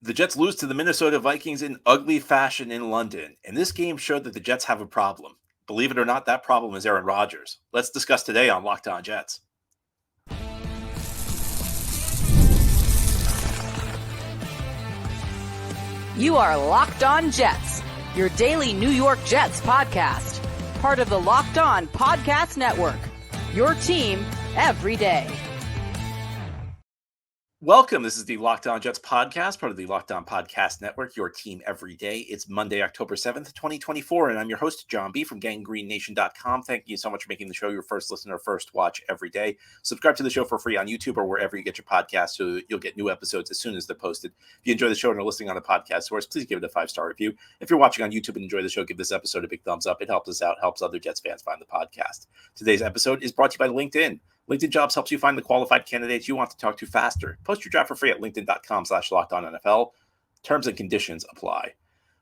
The Jets lose to the Minnesota Vikings in ugly fashion in London, and this game showed that the Jets have a problem. Believe it or not, that problem is Aaron Rodgers. Let's discuss today on Lockon Jets. You are Locked On Jets, your daily New York Jets podcast, part of the Locked On Podcast Network, your team every day. Welcome. This is the Locked On Jets podcast, part of the Locked On Podcast Network, your team every day. It's Monday, October 7th, 2024, and I'm your host, John B. from GangGreenNation.com. Thank you so much for making the show your first listen or first watch every day. Subscribe to the show for free on YouTube or wherever you get your podcasts so you'll get new episodes as soon as they're posted. If you enjoy the show and are listening on a podcast source, please give it a 5-star review. If you're watching on YouTube and enjoy the show, give this episode a big thumbs up. It helps us out, helps other Jets fans find the podcast. Today's episode is brought to you by LinkedIn. LinkedIn Jobs helps you find the qualified candidates you want to talk to faster. Post your job for free at linkedin.com/LockedOnNFL. Terms and conditions apply.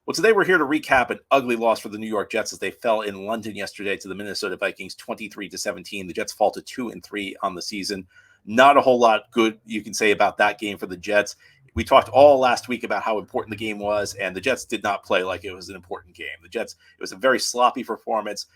Well, today we're here to recap an ugly loss for the New York Jets as they fell in London yesterday to the Minnesota Vikings 23-17. The Jets fall to 2-3 on the season. Not a whole lot good you can say about that game for the Jets. We talked all last week about how important the game was, and the Jets did not play like it was an important game. It was a very sloppy performance.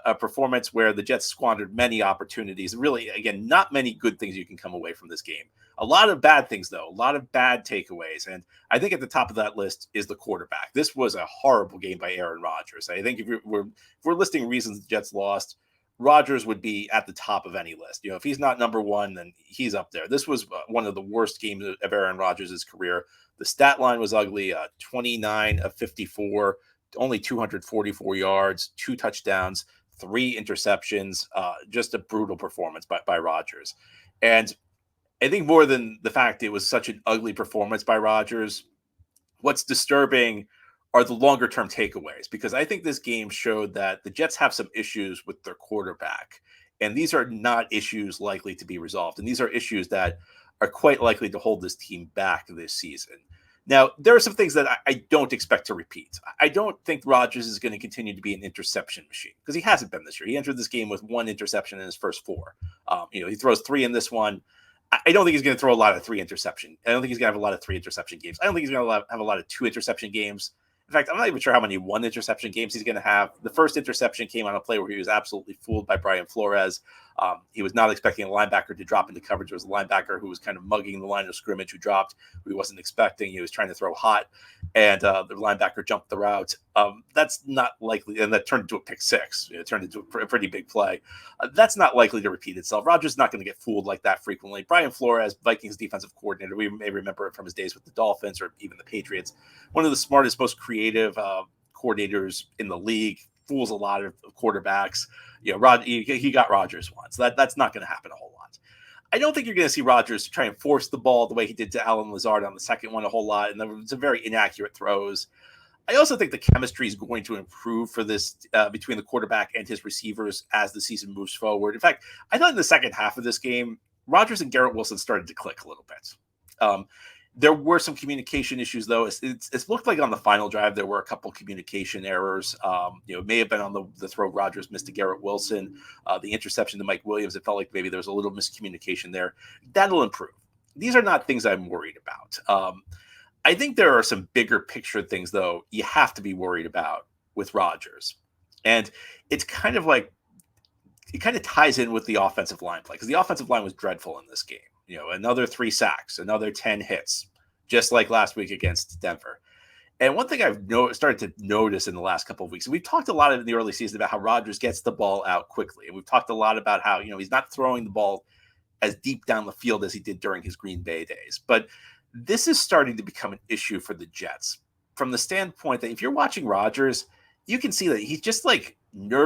A performance where the Jets squandered many opportunities. Really, again, not many good things you can come away from this game. A lot of bad things, though. A lot of bad takeaways. And I think at the top of that list is the quarterback. This was a horrible game by Aaron Rodgers. I think if we're listing reasons the Jets lost, Rodgers would be at the top of any list. You know, if he's not number one, then he's up there. This was one of the worst games of Aaron Rodgers' career. The stat line was ugly, 29 of 54, only 244 yards, 2 touchdowns, 3 interceptions, just a brutal performance by Rodgers. And I think more than the fact it was such an ugly performance by Rodgers, what's disturbing are the longer-term takeaways, because I think this game showed that the Jets have some issues with their quarterback, and these are not issues likely to be resolved, and these are issues that are quite likely to hold this team back this season. Now, there are some things that I don't expect to repeat. I don't think Rodgers is going to continue to be an interception machine because he hasn't been this year. He entered this game with 1 interception in his first 4. He throws 3 in this one. I don't think he's going to throw a lot of 3 interception. I don't think he's going to have a lot of 3 interception games. I don't think he's going to have a lot of 2 interception games. In fact, I'm not even sure how many 1 interception games he's going to have. The first interception came on a play where he was absolutely fooled by Brian Flores. He was not expecting a linebacker to drop into coverage. It was a linebacker who was kind of mugging the line of scrimmage who dropped, who he wasn't expecting. He was trying to throw hot, and the linebacker jumped the route. That's not likely, and that turned into a pick 6. It turned into a pretty big play. That's not likely to repeat itself. Rodgers is not going to get fooled like that frequently. Brian Flores, Vikings defensive coordinator, we may remember it from his days with the Dolphins or even the Patriots. One of the smartest, most creative coordinators in the league. Fools a lot of quarterbacks. He got Rodgers once. That's not going to happen a whole lot. I don't think you're going to see Rodgers try and force the ball the way he did to Allen Lazard on the second one a whole lot, and there was some very inaccurate throws. I also think the chemistry is going to improve for this between the quarterback and his receivers as the season moves forward. In fact, I thought in the second half of this game, Rodgers and Garrett Wilson started to click a little bit. There were some communication issues, though. It looked like on the final drive there were a couple communication errors. It may have been on the throw Rodgers missed to Garrett Wilson, the interception to Mike Williams. It felt like maybe there was a little miscommunication there. That'll improve. These are not things I'm worried about. I think there are some bigger picture things, though, you have to be worried about with Rodgers. And it's kind of like it kind of ties in with the offensive line play, because the offensive line was dreadful in this game. Another 3 sacks, another 10 hits, just like last week against Denver. And one thing I've started to notice in the last couple of weeks, and we've talked a lot in the early season about how Rodgers gets the ball out quickly. And we've talked a lot about how, he's not throwing the ball as deep down the field as he did during his Green Bay days. But this is starting to become an issue for the Jets from the standpoint that if you're watching Rodgers, you can see that he's just like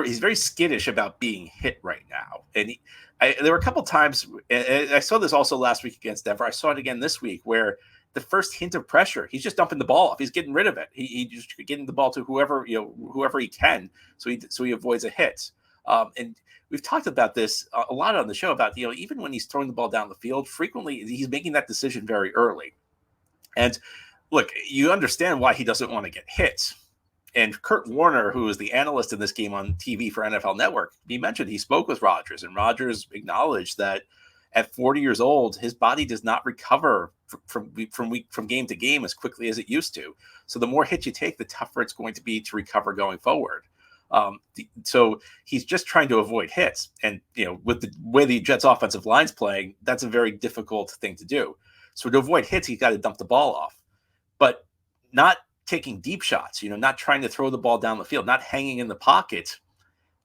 he's very skittish about being hit right now. And there were a couple times, and I saw this also last week against Denver. I saw it again this week where the first hint of pressure, he's just dumping the ball off. He's getting rid of it. He just getting the ball to whoever he can, so he avoids a hit. And we've talked about this a lot on the show about, even when he's throwing the ball down the field, frequently he's making that decision very early. And look, you understand why he doesn't want to get hit. And Kurt Warner, who is the analyst in this game on TV for NFL Network, he mentioned he spoke with Rodgers, and Rodgers acknowledged that At 40 years old, his body does not recover from game to game as quickly as it used to. So the more hits you take, the tougher it's going to be to recover going forward. So he's just trying to avoid hits. And, with the way the Jets offensive line's playing, that's a very difficult thing to do. So to avoid hits, he's got to dump the ball off, but not taking deep shots, not trying to throw the ball down the field, not hanging in the pocket.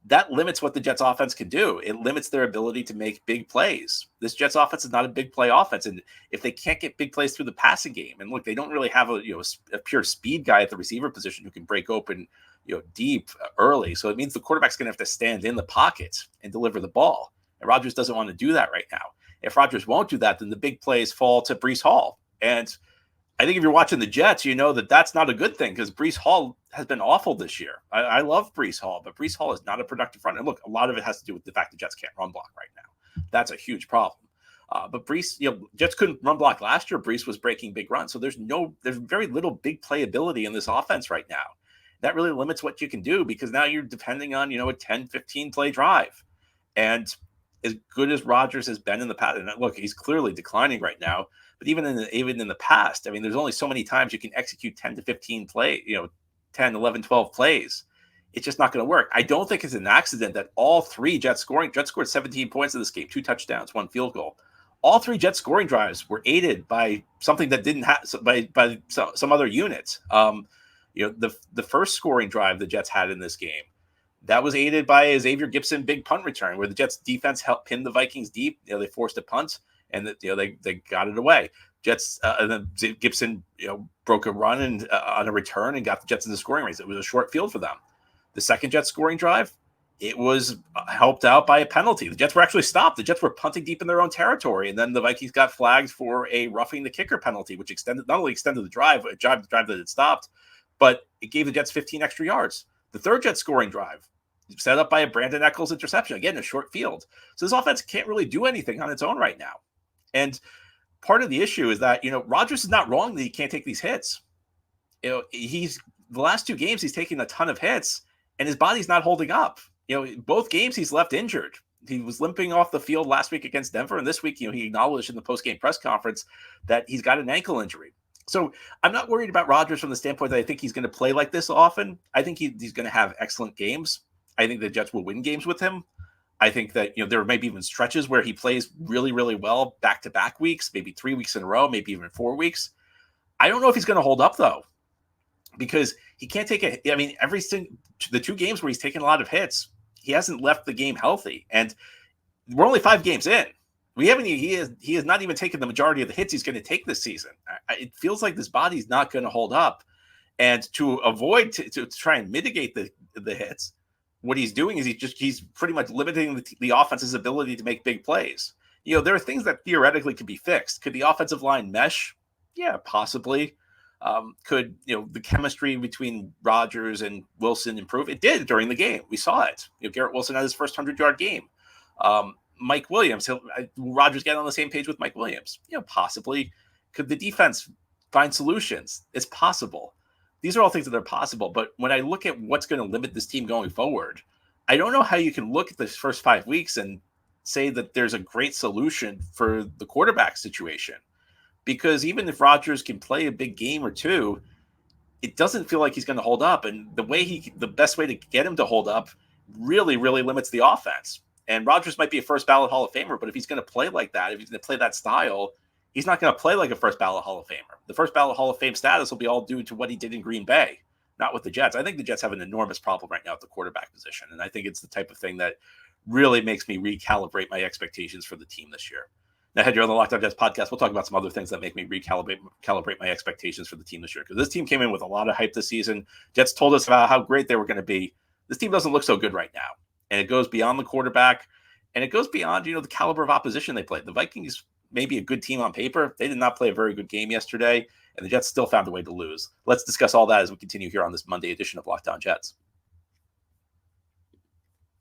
That limits what the Jets offense can do. It limits their ability to make big plays. This Jets offense is not a big play offense. And if they can't get big plays through the passing game, and look, they don't really have a pure speed guy at the receiver position who can break open, deep early. So it means the quarterback's going to have to stand in the pocket and deliver the ball. And Rodgers doesn't want to do that right now. If Rodgers won't do that, then the big plays fall to Breece Hall. And I think if you're watching the Jets, you know that that's not a good thing because Breece Hall has been awful this year. I love Breece Hall, but Breece Hall is not a productive runner. And look, a lot of it has to do with the fact the Jets can't run block right now. That's a huge problem. But Breece, Jets couldn't run block last year. Breece was breaking big runs. So there's very little big playability in this offense right now. That really limits what you can do because now you're depending on, a 10, 15 play drive. And as good as Rodgers has been in the past, and look, he's clearly declining right now. But even in the past, I mean, there's only so many times you can execute 10 to 15 play, 10, 11, 12 plays. It's just not going to work. I don't think it's an accident that all three Jets scored 17 points in this game, 2 touchdowns, 1 field goal. All 3 Jets scoring drives were aided by something that didn't have by some other unit. The first scoring drive the Jets had in this game, that was aided by a Xavier Gipson big punt return where the Jets defense helped pin the Vikings deep. They forced a punt. And they got it away. Jets and then Gibson broke a run and on a return and got the Jets in the scoring race. It was a short field for them. The second Jets scoring drive, it was helped out by a penalty. The Jets were actually stopped. The Jets were punting deep in their own territory, and then the Vikings got flagged for a roughing the kicker penalty, which not only extended the drive that it stopped, but it gave the Jets 15 extra yards. The third Jets scoring drive, set up by a Brandon Echols interception, again, a short field. So this offense can't really do anything on its own right now. And part of the issue is that, Rodgers is not wrong that he can't take these hits. He's the last 2 games, he's taking a ton of hits and his body's not holding up. Both games he's left injured. He was limping off the field last week against Denver. And this week, he acknowledged in the post-game press conference that he's got an ankle injury. So I'm not worried about Rodgers from the standpoint that I think he's going to play like this often. I think he's going to have excellent games. I think the Jets will win games with him. I think that, there may be even stretches where he plays really, really well back-to-back weeks, maybe 3 weeks in a row, maybe even 4 weeks. I don't know if he's going to hold up, though, because he can't take the 2 games where he's taken a lot of hits, he hasn't left the game healthy. And we're only 5 games in. He has not even taken the majority of the hits he's going to take this season. It feels like this body's not going to hold up. And to avoid, to try and mitigate the hits, what he's doing is he's pretty much limiting the offense's ability to make big plays. There are things that theoretically could be fixed. Could the offensive line mesh? Yeah, possibly. Could the chemistry between Rodgers and Wilson improve? It did during the game. We saw it. Garrett Wilson had his first 100-yard game. Mike Williams, Rodgers get on the same page with Mike Williams? Possibly. Could the defense find solutions? It's possible. These are all things that are possible. But when I look at what's going to limit this team going forward, I don't know how you can look at the first 5 weeks and say that there's a great solution for the quarterback situation. Because even if Rodgers can play a big game or 2, it doesn't feel like he's going to hold up. And the best way to get him to hold up really, really limits the offense. And Rodgers might be a first ballot Hall of Famer, but if he's going to play like that, if he's going to play that style, he's not going to play like a first ballot Hall of Famer. The first ballot Hall of Fame status will be all due to what he did in Green Bay, not with the Jets. I think the Jets have an enormous problem right now at the quarterback position. And I think it's the type of thing that really makes me recalibrate my expectations for the team this year. Now, head here on the Locked On Jets podcast, we'll talk about some other things that make me recalibrate my expectations for the team this year. Because this team came in with a lot of hype this season. Jets told us about how great they were going to be. This team doesn't look so good right now. And it goes beyond the quarterback. And it goes beyond, the caliber of opposition they played. The Vikings may be a good team on paper. They did not play a very good game yesterday. And the Jets still found a way to lose. Let's discuss all that as we continue here on this Monday edition of Locked On Jets.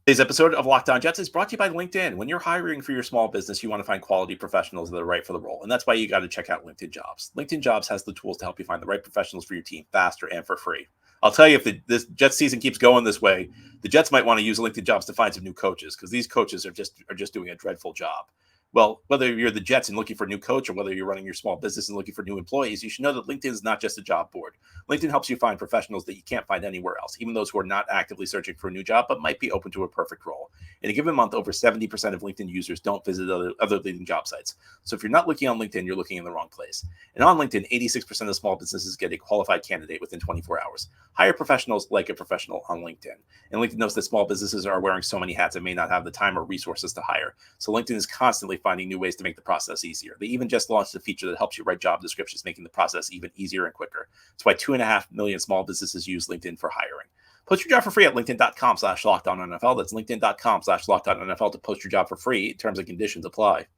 Today's episode of Locked On Jets is brought to you by LinkedIn. When you're hiring for your small business, you want to find quality professionals that are right for the role. And that's why you got to check out LinkedIn Jobs. LinkedIn Jobs has the tools to help you find the right professionals for your team faster and for free. I'll tell you, if this Jets season keeps going this way, the Jets might want to use LinkedIn Jobs to find some new coaches because these coaches are just doing a dreadful job. Well, whether you're the Jets and looking for a new coach or whether you're running your small business and looking for new employees, you should know that LinkedIn is not just a job board. LinkedIn helps you find professionals that you can't find anywhere else, even those who are not actively searching for a new job but might be open to a perfect role. In a given month, over 70% of LinkedIn users don't visit other leading job sites. So if you're not looking on LinkedIn, you're looking in the wrong place. And on LinkedIn, 86% of small businesses get a qualified candidate within 24 hours. Hire professionals like a professional on LinkedIn. And LinkedIn knows that small businesses are wearing so many hats and may not have the time or resources to hire. So LinkedIn is constantly finding new ways to make the process easier. They even just launched a feature that helps you write job descriptions, making the process even easier and quicker. That's why 2.5 million small businesses use LinkedIn for hiring. Post your job for free at linkedin.com/lockedonnfl. That's linkedin.com/lockedonnfl to post your job for free. Terms and conditions apply.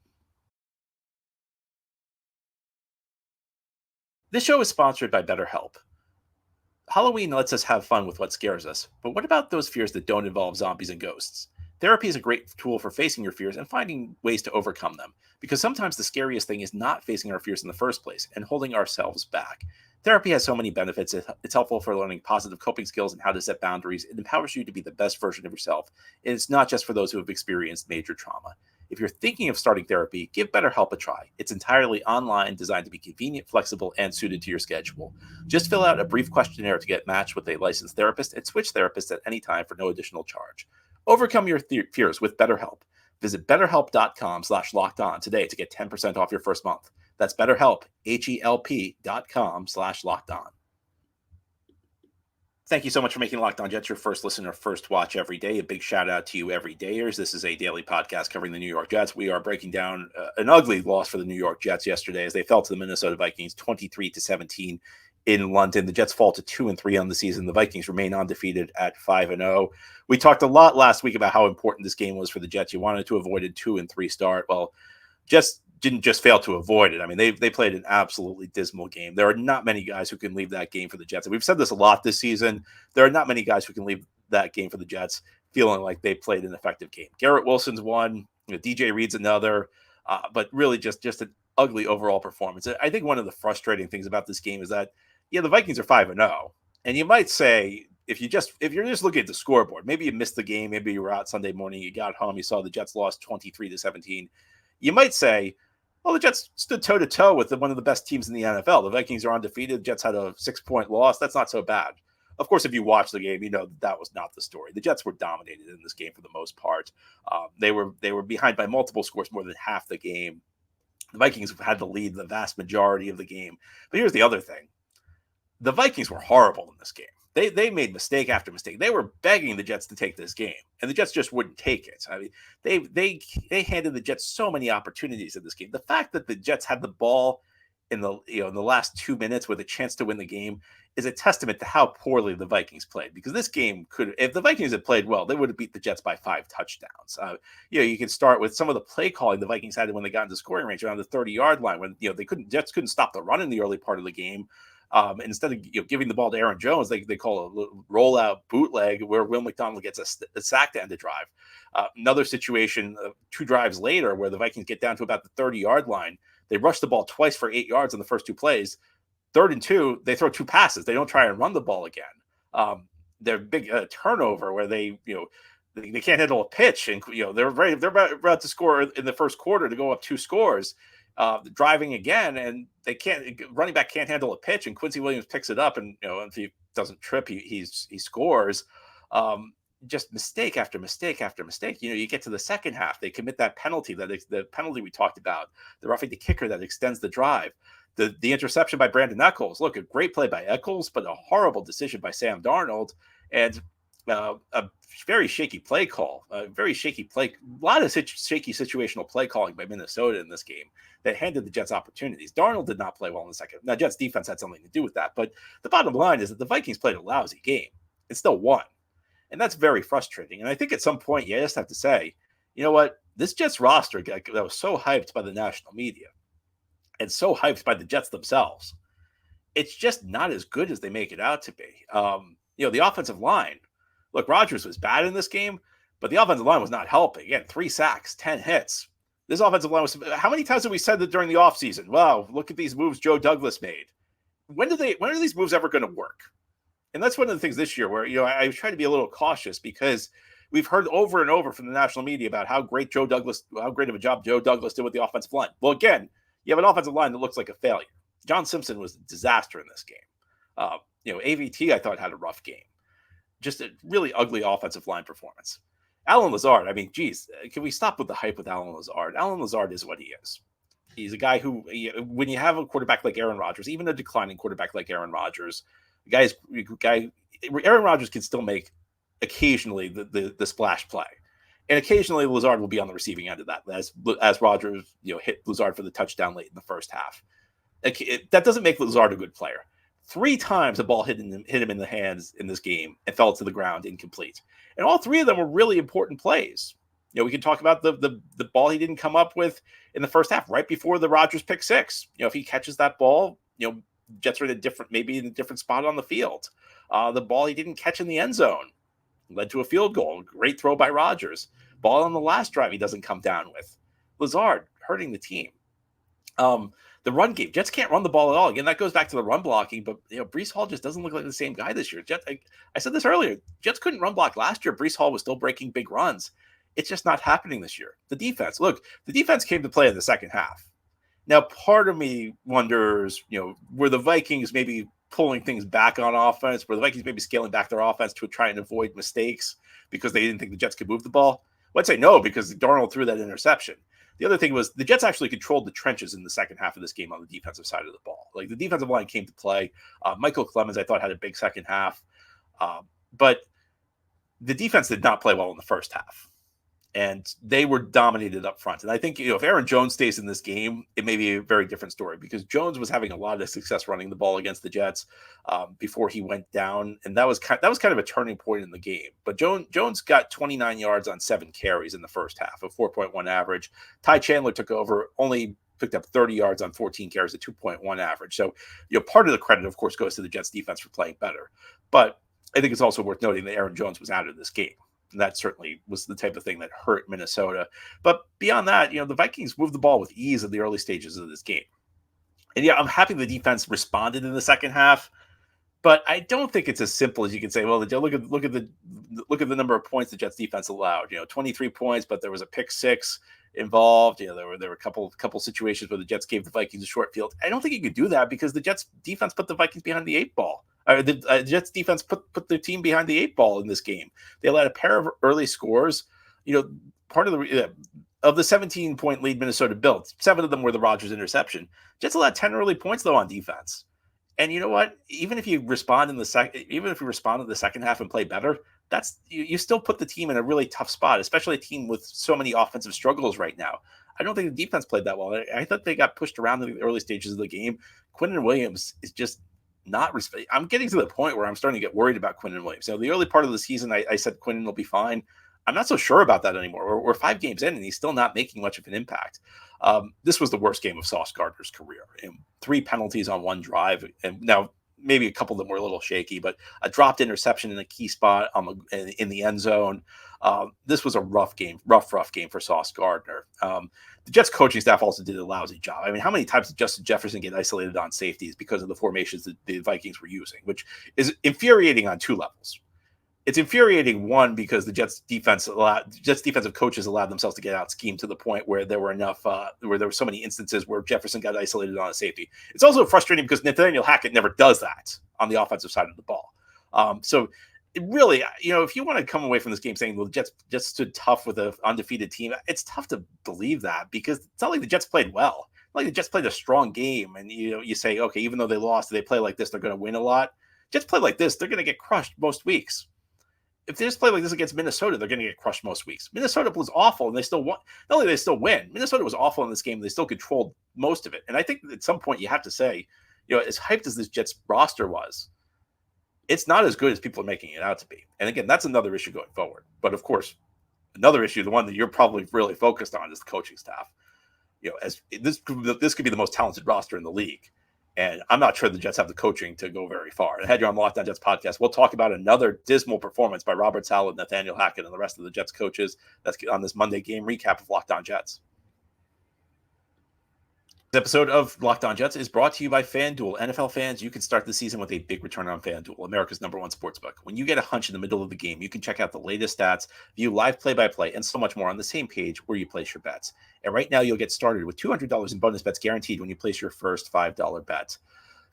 This show is sponsored by BetterHelp. Halloween lets us have fun with what scares us, but what about those fears that don't involve zombies and ghosts? Therapy is a great tool for facing your fears and finding ways to overcome them, because sometimes the scariest thing is not facing our fears in the first place and holding ourselves back. Therapy has so many benefits. It's helpful for learning positive coping skills and how to set boundaries. It empowers you to be the best version of yourself. And it's not just for those who have experienced major trauma. If you're thinking of starting therapy, give BetterHelp a try. It's entirely online, designed to be convenient, flexible, and suited to your schedule. Just fill out a brief questionnaire to get matched with a licensed therapist and switch therapists at any time for no additional charge. Overcome your fears with BetterHelp. Visit betterhelp.com/lockedon today to get 10% off your first month. That's BetterHelp, HELP.com/lockedon. Thank you so much for making Locked On Jets your first listen or first watch every day. A big shout out to you everydayers. This is a daily podcast covering the New York Jets. We are breaking down an ugly loss for the New York Jets yesterday as they fell to the Minnesota Vikings 23-17 in London. The Jets fall to 2-3 on the season. The Vikings remain undefeated at 5-0. We talked a lot last week about how important this game was for the Jets. You wanted to avoid a 2-3 start. Well, Jets didn't just fail to avoid it. I mean, they played an absolutely dismal game. There are not many guys who can leave that game for the Jets. And we've said this a lot this season. There are not many guys who can leave that game for the Jets feeling like they played an effective game. Garrett Wilson's one, DJ Reed's another, but really just an ugly overall performance. I think one of the frustrating things about this game is that, the Vikings are 5-0. And you might say, if you're just looking at the scoreboard, maybe you missed the game, maybe you were out Sunday morning, you got home, you saw the Jets lost 23-17. You might say, well, the Jets stood toe-to-toe with one of the best teams in the NFL. The Vikings are undefeated. The Jets had a 6-point loss. That's not so bad. Of course, if you watch the game, you know that was not the story. The Jets were dominated in this game for the most part. They were behind by multiple scores more than half the game. The Vikings had the lead the vast majority of the game. But here's the other thing. The Vikings were horrible in this game. They made mistake after mistake. They were begging the Jets to take this game, and the Jets just wouldn't take it. I mean, they handed the Jets so many opportunities in this game. The fact that the Jets had the ball in the last 2 minutes with a chance to win the game is a testament to how poorly the Vikings played. Because this game if the Vikings had played well, they would have beat the Jets by 5 touchdowns. You can start with some of the play calling the Vikings had when they got into scoring range around the 30-yard line when Jets couldn't stop the run in the early part of the game. Instead of giving the ball to Aaron Jones, they call a rollout bootleg where Will McDonald gets a sack to end the drive. Another situation 2 drives later where the Vikings get down to about the 30-yard line. They rush the ball twice for 8 yards on the first 2 plays. 3rd and 2, they throw 2 passes. They don't try and run the ball again. Their big turnover where they can't handle a pitch, and they're about to score in the first quarter to go up 2 scores. Driving again, and running back can't handle a pitch, and Quincy Williams picks it up, and if he doesn't trip, he scores. Just mistake after mistake after mistake. You get to the second half, they commit that penalty, the penalty we talked about, the roughing the kicker that extends the drive, the interception by Brandon Echols. Look, a great play by Echols, but a horrible decision by Sam Darnold, and a very shaky play call, a lot of shaky situational play calling by Minnesota in this game that handed the Jets opportunities. Darnold did not play well in the second. Now, Jets defense had something to do with that, but the bottom line is that the Vikings played a lousy game and still won. And that's very frustrating. And I think at some point you just have to say, you know what? This Jets roster that was so hyped by the national media and so hyped by the Jets themselves, it's just not as good as they make it out to be. The offensive line, look, Rodgers was bad in this game, but the offensive line was not helping. Again, 3 sacks, 10 hits. This offensive line was. How many times have we said that during the offseason? Wow, look at these moves Joe Douglas made. When are these moves ever going to work? And that's one of the things this year where I was trying to be a little cautious because we've heard over and over from the national media about how great how great of a job Joe Douglas did with the offensive line. Well, again, you have an offensive line that looks like a failure. John Simpson was a disaster in this game. AVT, I thought, had a rough game. Just a really ugly offensive line performance. Alan Lazard, I mean, geez, can we stop with the hype with Alan Lazard? Alan Lazard is what he is. He's a guy who, when you have a quarterback like Aaron Rodgers, even a declining quarterback like Aaron Rodgers, Aaron Rodgers can still make occasionally the splash play. And occasionally Lazard will be on the receiving end of that as Rodgers, hit Lazard for the touchdown late in the first half. That doesn't make Lazard a good player. 3 times the ball hit him in the hands in this game and fell to the ground incomplete. And all 3 of them were really important plays. We can talk about the ball he didn't come up with in the first half, right before the Rodgers pick 6. If he catches that ball, Jets are maybe in a different spot on the field. The ball he didn't catch in the end zone led to a field goal. Great throw by Rodgers. Ball on the last drive he doesn't come down with. Lazard hurting the team. The run game, Jets can't run the ball at all. Again, that goes back to the run blocking, but Breece Hall just doesn't look like the same guy this year. I said this earlier, Jets couldn't run block last year. Breece Hall was still breaking big runs. It's just not happening this year. The defense came to play in the second half. Now, part of me wonders, were the Vikings maybe pulling things back on offense? Were the Vikings maybe scaling back their offense to try and avoid mistakes because they didn't think the Jets could move the ball? Well, I'd say no, because Darnold threw that interception. The other thing was the Jets actually controlled the trenches in the second half of this game on the defensive side of the ball. Like, the defensive line came to play. Michael Clemens, I thought, had a big second half. But the defense did not play well in the first half. And they were dominated up front. And I think, if Aaron Jones stays in this game, it may be a very different story, because Jones was having a lot of success running the ball against the Jets before he went down. And that was kind of a turning point in the game. But Jones got 29 yards on 7 carries in the first half, a 4.1 average. Ty Chandler took over, only picked up 30 yards on 14 carries, a 2.1 average. So, part of the credit, of course, goes to the Jets defense for playing better. But I think it's also worth noting that Aaron Jones was out of this game. And that certainly was the type of thing that hurt Minnesota. But beyond that, the Vikings moved the ball with ease in the early stages of this game. And I'm happy the defense responded in the second half, but I don't think it's as simple as you can say, well, look at the number of points the Jets defense allowed. 23 points, but there was a pick 6 involved. There were a couple situations where the Jets gave the Vikings a short field. I don't think you could do that, because the Jets defense put the Vikings behind the 8 ball. The Jets defense put their team behind the 8 ball in this game. They allowed a pair of early scores. Part of the 17-point lead Minnesota built, 7 of them were the Rodgers interception. Jets allowed 10 early points though on defense. And you know what? Even if you respond in the second half and play better, you still put the team in a really tough spot, especially a team with so many offensive struggles right now. I don't think the defense played that well. I thought they got pushed around in the early stages of the game. Quinnen Williams is just not respect. I'm getting to the point where I'm starting to get worried about Quinnen Williams. The early part of the season, I said Quinnen will be fine. I'm not so sure about that anymore. We're 5 games in, and he's still not making much of an impact. This was the worst game of Sauce Gardner's career. 3 penalties on 1 drive, and now maybe a couple of them were a little shaky, but a dropped interception in a key spot in the end zone. This was a rough game for Sauce Gardner. The Jets coaching staff also did a lousy job. I mean, how many times did Justin Jefferson get isolated on safeties because of the formations that the Vikings were using, which is infuriating on 2 levels. It's infuriating, one, because the Jets defensive coaches allowed themselves to get out schemed to the point where there were so many instances where Jefferson got isolated on a safety. It's also frustrating because Nathaniel Hackett never does that on the offensive side of the ball. So it really, if you want to come away from this game saying, well, the Jets just stood tough with an undefeated team, it's tough to believe that, because it's not like the Jets played well. It's not like the Jets played a strong game, and you say, okay, even though they lost, they play like this, they're going to win a lot. Jets play like this, they're going to get crushed most weeks. If they just play like this against Minnesota, they're going to get crushed most weeks. Minnesota was awful, and they still won. Not only did they still win, Minnesota was awful in this game, they still controlled most of it. And I think at some point you have to say, as hyped as this Jets roster was, it's not as good as people are making it out to be. And again, that's another issue going forward. But of course, another issue, the one that you're probably really focused on, is the coaching staff. As this could be the most talented roster in the league. And I'm not sure the Jets have the coaching to go very far. And I had you on Lockdown Jets podcast. We'll talk about another dismal performance by Robert Saleh, Nathaniel Hackett, and the rest of the Jets coaches. That's on this Monday game recap of Lockdown Jets. This episode of Lockon Jets is brought to you by FanDuel. NFL fans, you can start the season with a big return on FanDuel, America's #1 sportsbook. When you get a hunch in the middle of the game, you can check out the latest stats, view live play-by-play, and so much more on the same page where you place your bets. And right now, you'll get started with $200 in bonus bets guaranteed when you place your first $5 bet.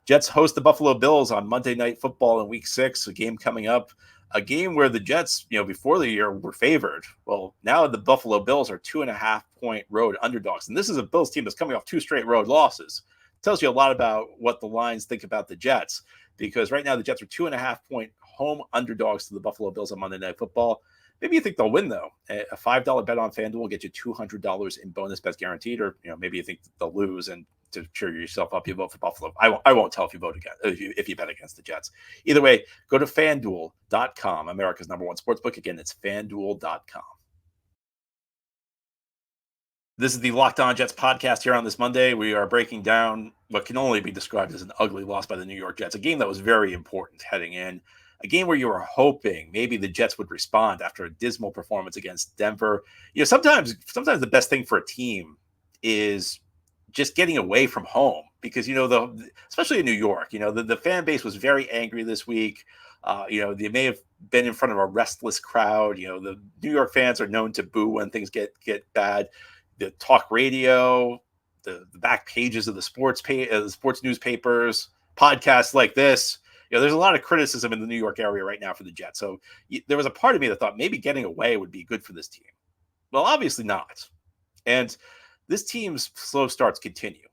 Jets host the Buffalo Bills on Monday Night Football in Week 6, a game coming up. A game where the Jets, before the year were favored. Well, now the Buffalo Bills are 2.5-point road underdogs. And this is a Bills team that's coming off 2 straight road losses. It tells you a lot about what the lines think about the Jets, because right now the Jets are 2.5-point home underdogs to the Buffalo Bills on Monday Night Football. Maybe you think they'll win, though. A $5 bet on FanDuel will get you $200 in bonus bets guaranteed, or maybe you think they'll lose, and to cheer yourself up, you vote for Buffalo. I won't tell if you vote against if you bet against the Jets. Either way, go to FanDuel.com, America's #1 sportsbook. Again, it's FanDuel.com. This is the Lockon Jets podcast here on this Monday. We are breaking down what can only be described as an ugly loss by the New York Jets, a game that was very important heading in. A game where you were hoping maybe the Jets would respond after a dismal performance against Denver. Sometimes the best thing for a team is just getting away from home, because especially in New York, the fan base was very angry this week. They may have been in front of a restless crowd. The New York fans are known to boo when things get bad. The talk radio, the back pages of the sports newspapers, podcasts like this. There's a lot of criticism in the New York area right now for the Jets. So there was a part of me that thought maybe getting away would be good for this team. Well, obviously not. And this team's slow starts continue.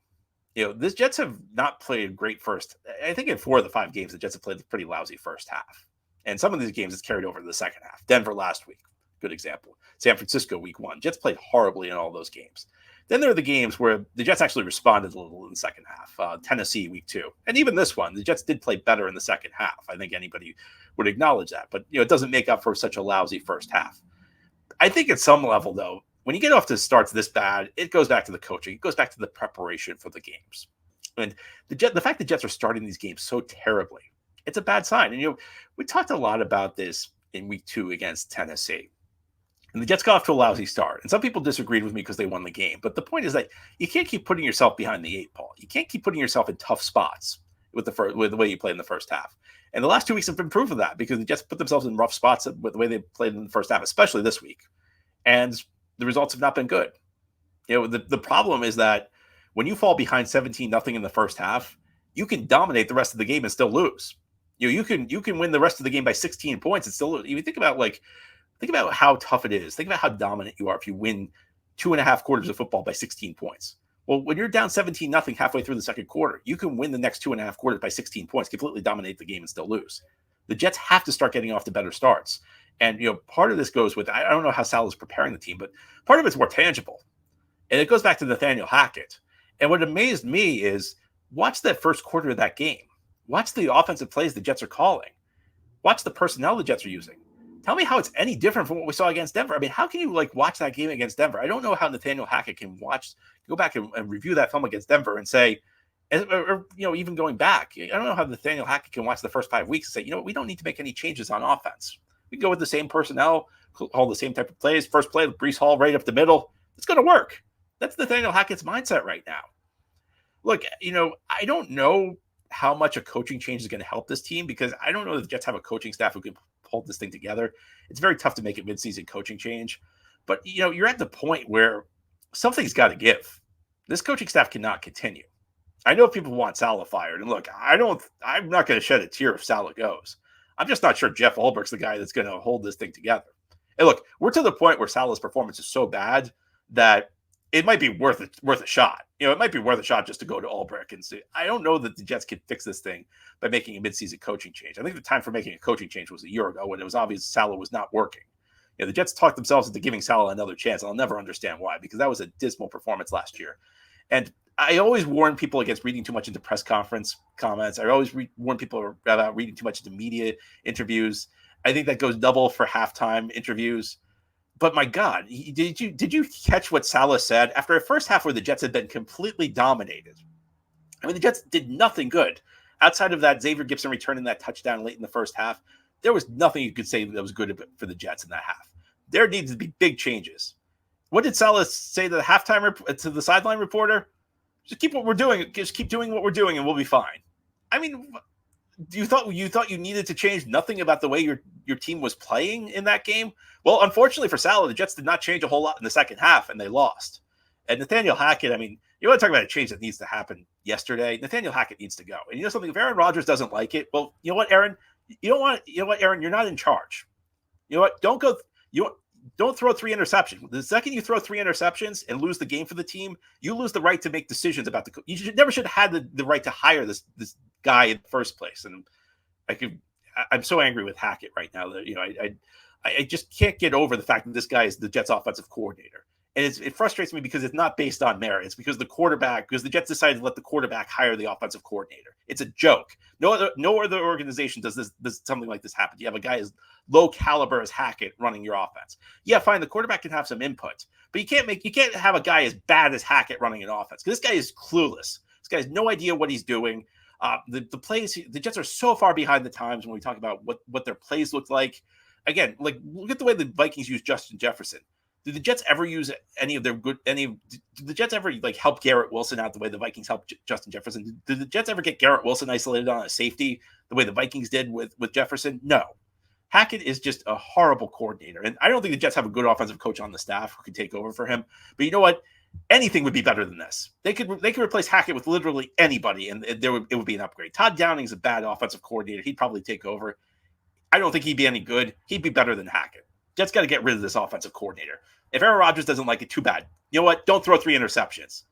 This Jets have not played great first. I think in 4 of the 5 games, the Jets have played a pretty lousy first half. And some of these games it's carried over to the second half. Denver last week, good example. San Francisco week 1. Jets played horribly in all those games. Then there are the games where the Jets actually responded a little in the second half. Tennessee week 2. And even this one, the Jets did play better in the second half. I think anybody would acknowledge that. But, it doesn't make up for such a lousy first half. I think at some level, though, when you get off to starts this bad, it goes back to the coaching. It goes back to the preparation for the games. And the fact that Jets are starting these games so terribly, it's a bad sign. And, we talked a lot about this in week 2 against Tennessee. And the Jets got off to a lousy start. And some people disagreed with me because they won the game. But the point is that you can't keep putting yourself behind the 8 ball. You can't keep putting yourself in tough spots with the way you play in the first half. And the last 2 weeks have been proof of that, because the Jets put themselves in rough spots with the way they played in the first half, especially this week. And the results have not been good. The problem is that when you fall behind 17-0 in the first half, you can dominate the rest of the game and still lose. You can win the rest of the game by 16 points and still lose. You think about how tough it is. Think about how dominant you are if you win 2.5 quarters of football by 16 points. Well, when you're down 17-0 halfway through the second quarter, you can win the next 2.5 quarters by 16 points, completely dominate the game and still lose. The Jets have to start getting off to better starts. And, part of this goes with, I don't know how Sal is preparing the team, but part of it's more tangible. And it goes back to Nathaniel Hackett. And what amazed me is watch that first quarter of that game. Watch the offensive plays the Jets are calling. Watch the personnel the Jets are using. Tell me how it's any different from what we saw against Denver. I mean, how can you watch that game against Denver? I don't know how Nathaniel Hackett can go back and review that film against Denver and say, or even going back, I don't know how Nathaniel Hackett can watch the first 5 weeks and say, we don't need to make any changes on offense. We can go with the same personnel, call the same type of plays. First play, Breece Hall right up the middle. It's going to work. That's Nathaniel Hackett's mindset right now. Look, I don't know how much a coaching change is going to help this team, because I don't know if the Jets have a coaching staff who can hold this thing together. It's very tough to make a midseason coaching change. But, you're at the point where something's got to give. This coaching staff cannot continue. I know people want Saleh fired. And look, I'm not going to shed a tear if Saleh goes. I'm just not sure Jeff Ulbricht's the guy that's going to hold this thing together. And look, we're to the point where Saleh's performance is so bad that it might be worth a shot. It might be worth a shot just to go to Ulbricht and see. I don't know that the Jets can fix this thing by making a midseason coaching change. I think the time for making a coaching change was a year ago when it was obvious Saleh was not working. The Jets talked themselves into giving Saleh another chance. I'll never understand why, because that was a dismal performance last year. And I always warn people against reading too much into press conference comments. I always warn people about reading too much into media interviews. I think that goes double for halftime interviews. But my God, did you catch what Saleh said after a first half where the Jets had been completely dominated? I mean, the Jets did nothing good outside of that Xavier Gipson returning that touchdown late in the first half. There was nothing you could say that was good for the Jets in that half. There needs to be big changes. What did Saleh say to the halftime to the sideline reporter? Just keep what we're doing. Just keep doing what we're doing, and we'll be fine. I mean, you thought you needed to change nothing about the way your team was playing in that game? Well, unfortunately for Salah, the Jets did not change a whole lot in the second half, and they lost. And Nathaniel Hackett, I mean, you want to talk about a change that needs to happen yesterday? Nathaniel Hackett needs to go. And you know something? If Aaron Rodgers doesn't like it, well, you know what, Aaron? Aaron, you're not in charge. You know what? Don't throw 3 interceptions. The second you throw 3 interceptions and lose the game for the team, you lose the right to make decisions about you never should have had the right to hire this guy in the first place. And I'm so angry with Hackett right now that, I just can't get over the fact that this guy is the Jets offensive coordinator. And it frustrates me because it's not based on merit. It's because the Jets decided to let the quarterback hire the offensive coordinator. It's a joke. No other organization does something like this happen. You have a guy as low caliber as Hackett running your offense. Yeah, fine. The quarterback can have some input, but you can't have a guy as bad as Hackett running an offense, because this guy is clueless. This guy has no idea what he's doing. The plays, the Jets are so far behind the times when we talk about what their plays look like. Again, like, look at the way the Vikings use Justin Jefferson. Did the Jets ever use did the Jets ever help Garrett Wilson out the way the Vikings helped Justin Jefferson? Did the Jets ever get Garrett Wilson isolated on a safety the way the Vikings did with Jefferson? No. Hackett is just a horrible coordinator. And I don't think the Jets have a good offensive coach on the staff who could take over for him. But you know what? Anything would be better than this. They could replace Hackett with literally anybody, and it would be an upgrade. Todd Downing's a bad offensive coordinator. He'd probably take over. I don't think he'd be any good. He'd be better than Hackett. Jets got to get rid of this offensive coordinator. If Aaron Rodgers doesn't like it, too bad. You know what? Don't throw 3 interceptions.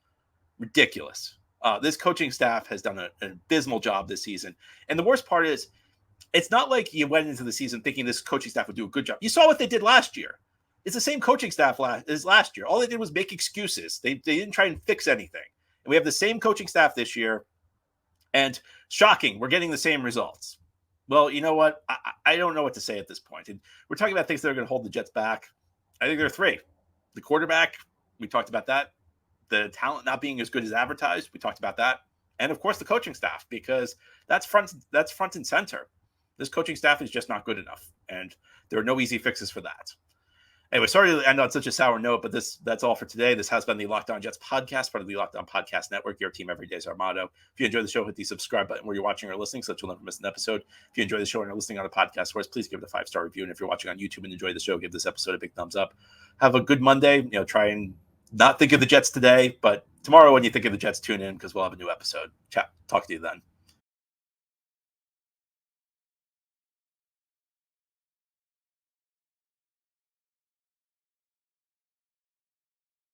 Ridiculous. This coaching staff has done an abysmal job this season. And the worst part is, it's not like you went into the season thinking this coaching staff would do a good job. You saw what they did last year. It's the same coaching staff as last year. All they did was make excuses. They didn't try and fix anything. And we have the same coaching staff this year. And shocking, we're getting the same results. Well, you know what? I don't know what to say at this point. And we're talking about things that are going to hold the Jets back. I think there are 3. The quarterback, we talked about that. The talent not being as good as advertised, we talked about that. And of course, the coaching staff, because that's front and center. This coaching staff is just not good enough, and there are no easy fixes for that. Anyway, sorry to end on such a sour note, but that's all for today. This has been the Lockon Jets podcast, part of the Lockon Podcast Network. Your team every day is our motto. If you enjoy the show, hit the subscribe button where you're watching or listening so that you'll never miss an episode. If you enjoy the show and are listening on a podcast source, please give it a 5-star review. And if you're watching on YouTube and enjoy the show, give this episode a big thumbs up. Have a good Monday. Try and not think of the Jets today, but tomorrow when you think of the Jets, tune in because we'll have a new episode. Talk to you then.